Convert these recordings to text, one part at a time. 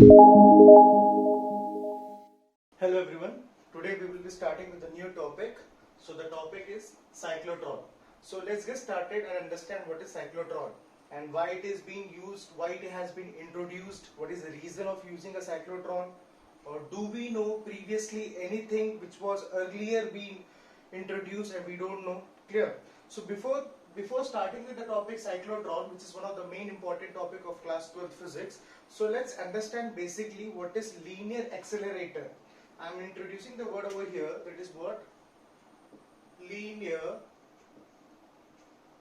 Hello everyone. Today we will be starting with a new topic. So the topic is cyclotron. So let's get started and understand what is cyclotron and why it is being used, why it has been introduced, what is the reason of using a cyclotron, or do we know previously anything which was earlier being introduced and we don't know? Clear? So before starting with the topic cyclotron, which is one of the main important topic of class 12 physics, so let's understand basically what is linear accelerator. I am introducing the word over here, that is what? Linear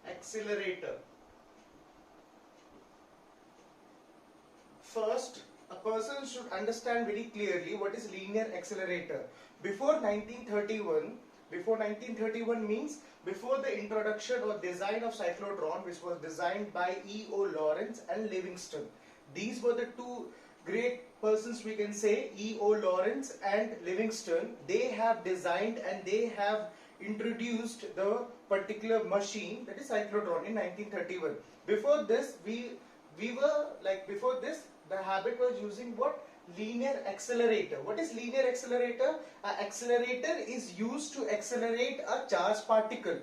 accelerator. First, a person should understand very clearly what is linear accelerator. Before 1931 means before the introduction or design of cyclotron, which was designed by E.O. Lawrence and Livingston. These were the two great persons, we can say, E.O. Lawrence and Livingston. They have designed and they have introduced the particular machine, that is cyclotron, in 1931. Before this, before this, the habit was using what? Linear accelerator. What is linear accelerator? An accelerator is used to accelerate a charged particle.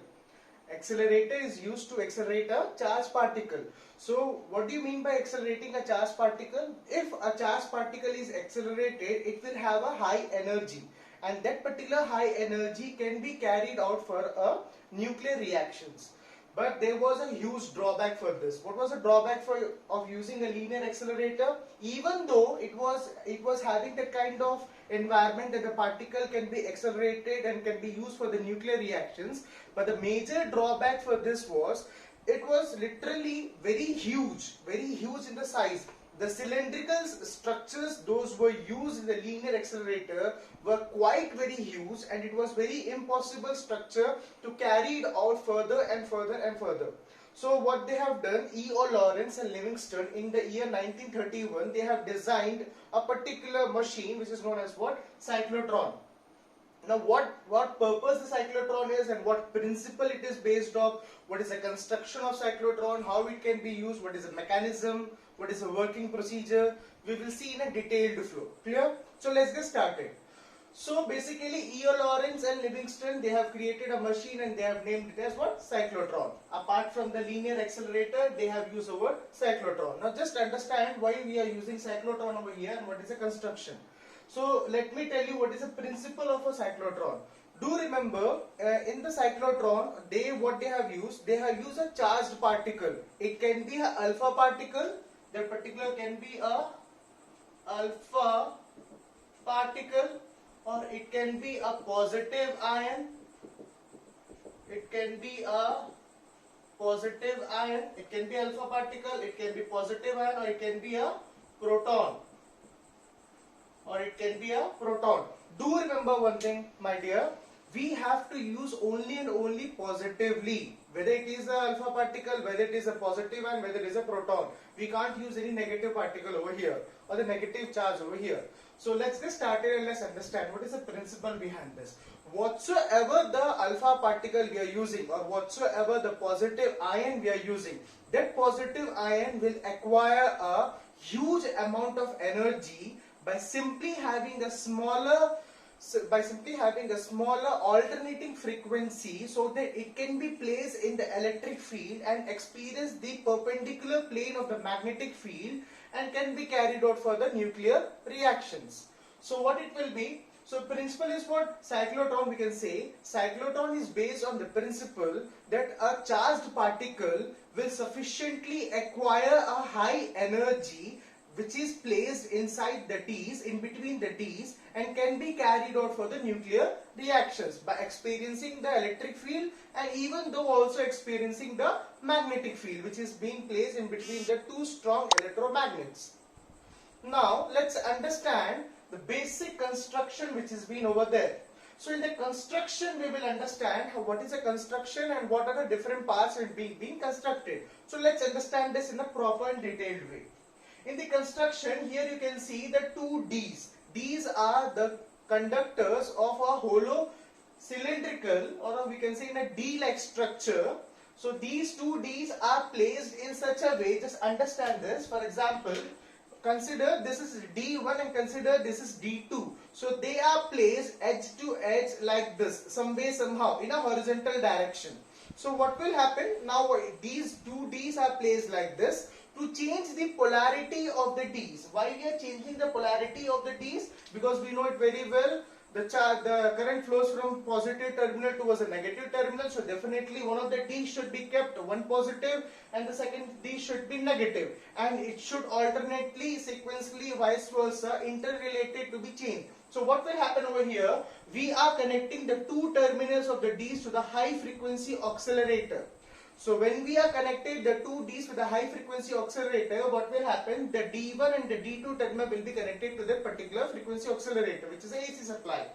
Accelerator is used to accelerate a charged particle. So what do you mean by accelerating a charged particle? If a charged particle is accelerated, it will have a high energy, and that particular high energy can be carried out for a nuclear reactions. But there was a huge drawback for this. What was the drawback of using a linear accelerator? Even though it was having the kind of environment that the particle can be accelerated and can be used for the nuclear reactions, but the major drawback for this was it was literally very huge in the size. The cylindrical structures those were used in the linear accelerator were quite very huge, and it was very impossible structure to carry it out further and further and further. So what they have done, E.O. Lawrence and Livingston, in the year 1931, they have designed a particular machine which is known as what? Cyclotron. Now what purpose the cyclotron is and what principle it is based off, what is the construction of cyclotron, how it can be used, what is the mechanism, what is the working procedure, we will see in a detailed flow. Clear? So let's get started. So basically E.O. Lawrence and Livingston, they have created a machine and they have named it as what? Cyclotron. Apart from the linear accelerator, they have used the word cyclotron. Now just understand why we are using cyclotron over here and what is the construction. So let me tell you what is the principle of a cyclotron. Do remember in the cyclotron, what they have used a charged particle. It can be an alpha particle. That particular can be a alpha particle, or it can be a positive ion. It can be a positive ion. It can be alpha particle. It can be positive ion, or it can be a proton. Do remember one thing, my dear, we have to use only and only positively, whether it is a alpha particle, whether it is a positive ion, whether it is a proton. We can't use any negative particle over here or the negative charge over here. So let's get started and let's understand what is the principle behind this. Whatsoever the alpha particle we are using, or whatsoever the positive ion we are using, that positive ion will acquire a huge amount of energy by simply having a smaller alternating frequency, so that it can be placed in the electric field and experience the perpendicular plane of the magnetic field and can be carried out for the nuclear reactions. So what it will be? So principle is what? Cyclotron, we can say. Cyclotron is based on the principle that a charged particle will sufficiently acquire a high energy which is placed inside the Ds, in between the Ds, and can be carried out for the nuclear reactions by experiencing the electric field and even though also experiencing the magnetic field which is being placed in between the two strong electromagnets. Now let's understand the basic construction which has been over there. So in the construction we will understand what is a construction and what are the different parts being constructed. So let's understand this in a proper and detailed way. In the construction, here you can see the two Ds. These are the conductors of a hollow cylindrical, or we can say in a D-like structure. So these two Ds are placed in such a way, just understand this. For example, consider this is D1 and consider this is D2. So they are placed edge to edge like this, some way somehow in a horizontal direction. So what will happen now? These two D's are placed like this. To change the polarity of the D's, why we are changing the polarity of the D's? Because we know it very well. The current flows from positive terminal towards a negative terminal, so definitely one of the D should be kept one positive and the second D should be negative, and it should alternately, sequentially, vice versa, interrelated to be changed. So what will happen over here? We are connecting the two terminals of the D's to the high frequency accelerator. So when we are connected the two D's with a high frequency accelerator, what will happen? The D1 and the D2 terminal will be connected to that particular frequency accelerator, which is a AC supply.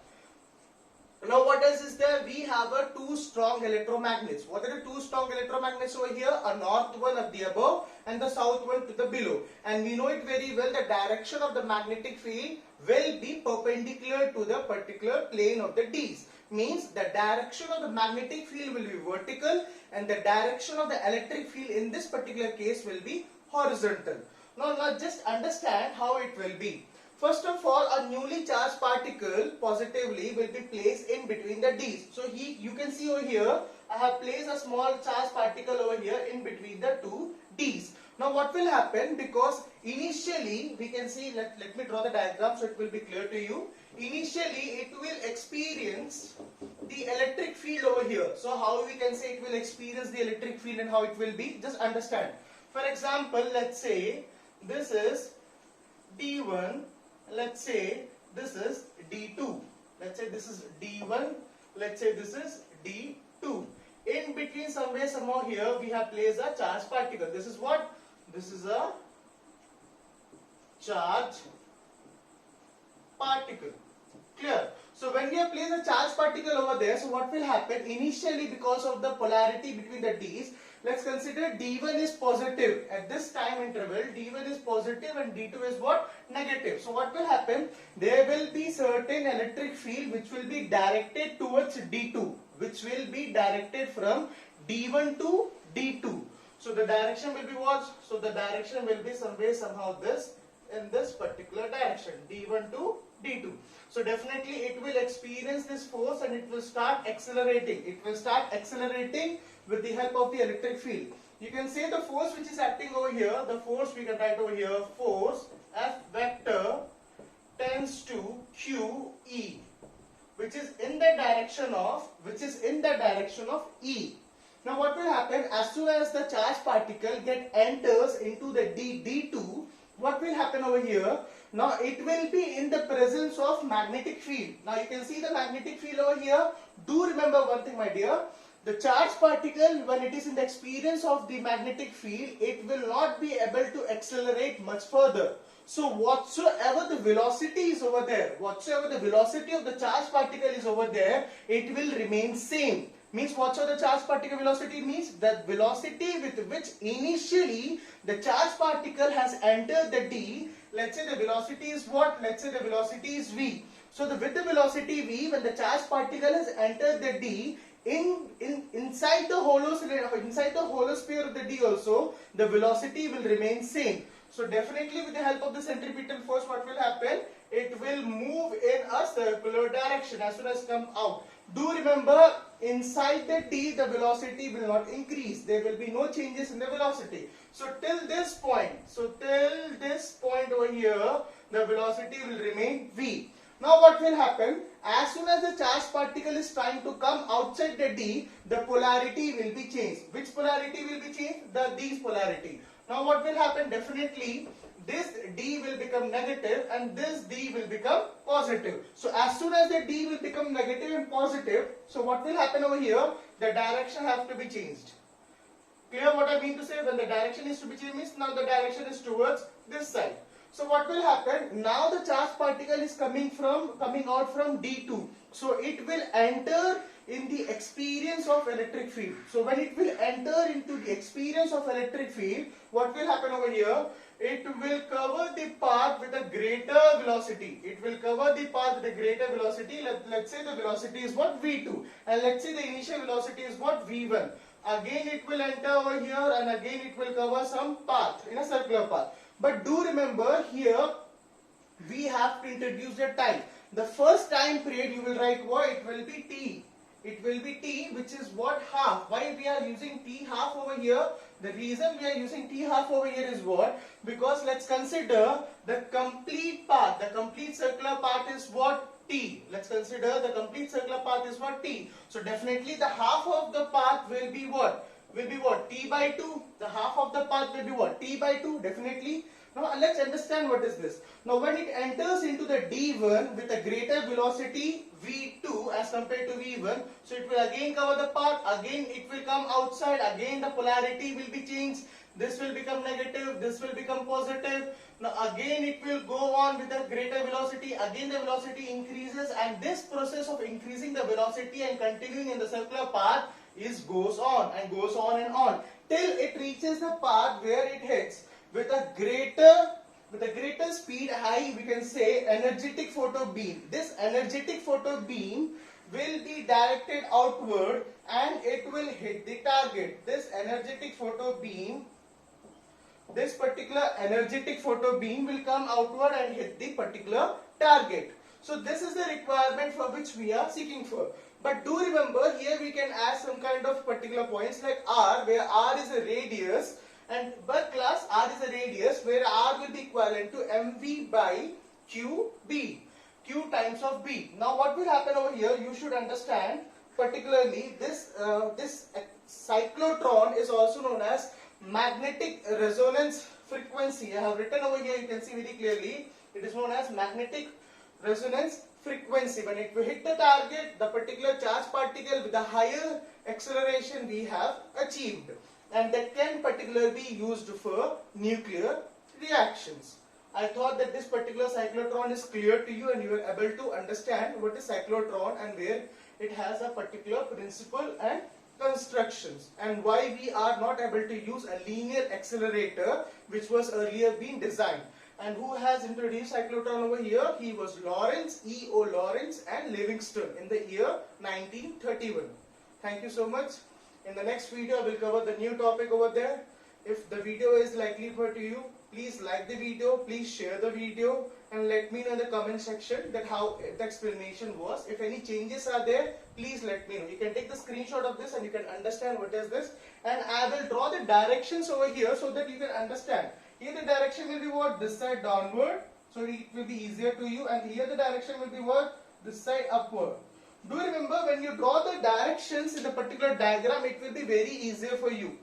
Now what else is there? We have a two strong electromagnets. What are the two strong electromagnets over here? A north one up the above and the south one to the below. And we know it very well, the direction of the magnetic field will be perpendicular to the particular plane of the D's. Means the direction of the magnetic field will be vertical and the direction of the electric field in this particular case will be horizontal. Now just understand how it will be. First of all, a newly charged particle positively will be placed in between the D's. So you can see over here, I have placed a small charged particle over here in between the two D's. Now what will happen? Because initially we can see, let me draw the diagram so it will be clear to you. Initially it will experience the electric field over here. So how we can say it will experience the electric field and how it will be? Just understand. For example, let's say this is D1. Let's say this is D2. Let's say this is D1. Let's say this is D2. In between somewhere, somehow here we have placed a charged particle. This is what? This is a charged particle. Clear? So when we have placed a charged particle over there, so what will happen? Initially, because of the polarity between the D's, let's consider D1 is positive. At this time interval, D1 is positive and D2 is what? Negative. So what will happen? There will be certain electric field which will be directed towards D2, which will be directed from D1 to D2. So the direction will be what? So the direction will be somewhere, somehow this, in this particular direction, D1 to D2. So definitely it will experience this force and it will start accelerating. It will start accelerating with the help of the electric field. You can say the force which is acting over here, the force we can write over here, force F vector tends to QE, which is in the direction of E. Now what will happen? As soon as the charged particle enters into the D2, what will happen over here? Now it will be in the presence of magnetic field. Now you can see the magnetic field over here. Do remember one thing, my dear. The charged particle, when it is in the experience of the magnetic field, it will not be able to accelerate much further. So whatsoever the velocity is over there, whatsoever the velocity of the charged particle is over there, it will remain same. Means whatsoever the charged particle velocity means, the velocity with which initially the charged particle has entered the D, let's say the velocity is what? Let's say the velocity is V. So with the velocity V, when the charged particle has entered the D, inside the holosphere of the D also, the velocity will remain same. So definitely with the help of the centripetal force, what will happen? It will move in a circular direction as soon as come out. Do remember, inside the D, the velocity will not increase. There will be no changes in the velocity. So till this point over here, the velocity will remain V. Now what will happen? As soon as the charged particle is trying to come outside the D, the polarity will be changed. Which polarity will be changed? D's polarity. Now what will happen? Definitely this D will become negative and this D will become positive. So as soon as the D will become negative and positive, so what will happen over here? The direction has to be changed. Clear what I mean to say? When the direction is to be changed means now the direction is towards this side. So what will happen? Now the charged particle is coming out from D2. So it will enter in the experience of electric field. So when it will enter into the experience of electric field, what will happen over here? It will cover the path with a greater velocity. It will cover the path with a greater velocity. Let's say the velocity is what? V2. And let's say the initial velocity is what? V1. Again it will enter over here and again it will cover some path in a circular path. But do remember here we have to introduce the time. The first time period you will write what? It will be t. It will be t, which is what? Half. Why we are using t half over here? The reason we are using t half over here is what? Because let's consider the complete path. The complete circular path is what? T. Let's consider the complete circular path is what? T. So definitely the half of the path will be what? Will be what? T by 2. The half of the path will be what? T by 2. Definitely. Now let's understand what is this. Now when it enters into the D1 with a greater velocity V2 as compared to V1, so it will again cover the path, again it will come outside, again the polarity will be changed, this will become negative, this will become positive. Now again it will go on with a greater velocity, again the velocity increases, and this process of increasing the velocity and continuing in the circular path goes on and goes on and on till it reaches the path where it hits with a greater speed high, we can say energetic photo beam. This energetic photo beam will be directed outward and it will hit the target. This particular energetic photo beam will come outward and hit the particular target. So this is the requirement for which we are seeking for. But do remember here we can add some kind of particular points like R, where R is a radius. And but class R is a radius where R will be equivalent to mv by qb, q times of b. Now what will happen over here, you should understand particularly this cyclotron is also known as magnetic resonance frequency. I have written over here, you can see very clearly, it is known as magnetic resonance frequency. When it will hit the target, the particular charge particle with the higher acceleration we have achieved, and that can particularly be used for nuclear reactions. I thought that this particular cyclotron is clear to you and you are able to understand what is cyclotron and where it has a particular principle and constructions, and why we are not able to use a linear accelerator which was earlier being designed. And who has introduced cyclotron over here? He was Lawrence, E.O. Lawrence and Livingston in the year 1931. Thank you so much. In the next video, I will cover the new topic over there. If the video is likely for to you, please like the video, please share the video, and let me know in the comment section that how the explanation was. If any changes are there, please let me know. You can take the screenshot of this and you can understand what is this. And I will draw the directions over here so that you can understand. Here the direction will be what? This side downward. So it will be easier to you. And here the direction will be what? This side upward. Do remember when you draw the directions in a particular diagram, it will be very easier for you.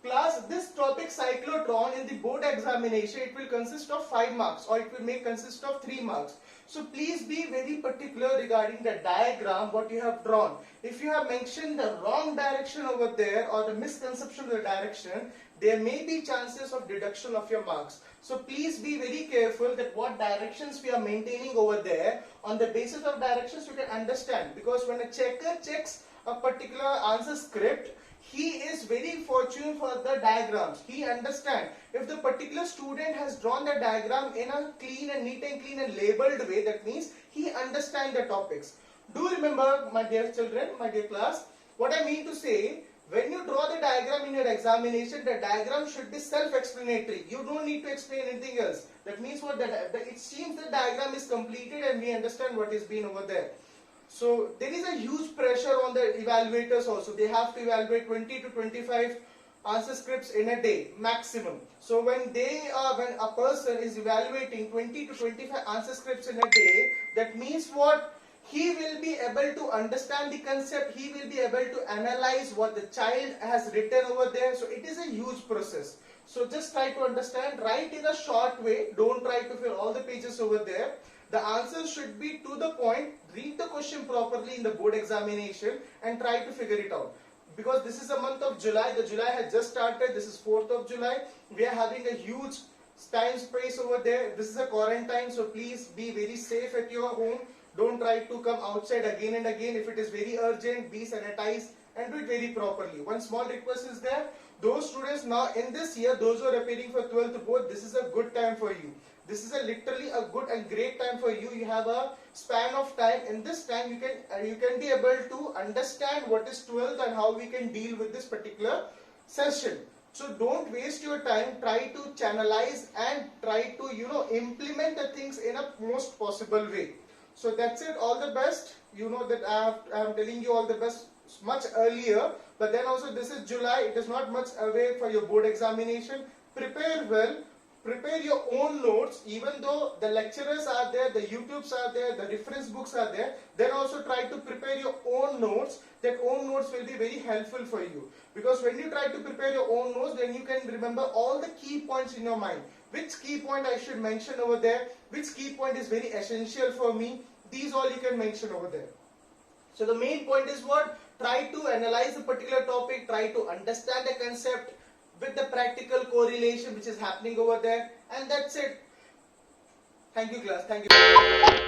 Class, this topic cyclotron in the board examination, it will consist of 5 marks or it will consist of 3 marks. So please be very particular regarding the diagram what you have drawn. If you have mentioned the wrong direction over there or the misconception of the direction, there may be chances of deduction of your marks. So please be very careful that what directions we are maintaining over there. On the basis of directions you can understand, because when a checker checks a particular answer script, he is very fortunate for the diagrams. He understands if the particular student has drawn the diagram in a clean and neat and clean and labeled way, that means he understands the topics. Do remember, my dear children, my dear class, what I mean to say, when you draw the diagram in your examination, the diagram should be self-explanatory. You don't need to explain anything else. That means what? It seems the diagram is completed and we understand what is being over there. So there is a huge pressure on the evaluators also. They have to evaluate 20 to 25 answer scripts in a day maximum. So when a person is evaluating 20 to 25 answer scripts in a day, that means what? He will be able to understand the concept, he will be able to analyze what the child has written over there. So it is a huge process. So just try to understand, write in a short way, don't try to fill all the pages over there. The answers should be to the point, read the question properly in the board examination and try to figure it out. Because this is the month of July, the July has just started, this is 4th of July, we are having a huge time space over there. This is a quarantine, so please be very safe at your home. Don't try to come outside again and again. If it is very urgent, be sanitized and do it very properly. One small request is there. Those students now in this year, those who are appearing for 12th board, this is a good time for you. This is literally a good and great time for you. You have a span of time. In this time, you can be able to understand what is 12th and how we can deal with this particular session. So don't waste your time. Try to channelize and try to implement the things in a most possible way. So that's it. All the best. You know that I am telling you all the best much earlier. But then also this is July. It is not much away for your board examination. Prepare well. Prepare your own notes. Even though the lecturers are there, the YouTubes are there, the reference books are there, then also try to prepare your own notes. That own notes will be very helpful for you, because when you try to prepare your own notes, then you can remember all the key points in your mind. Which key point I should mention over there, which key point is very essential for me, these all you can mention over there. So the main point is what? Try to analyze the particular topic, try to understand the concept with the practical correlation which is happening over there, and that's it. Thank you class, thank you.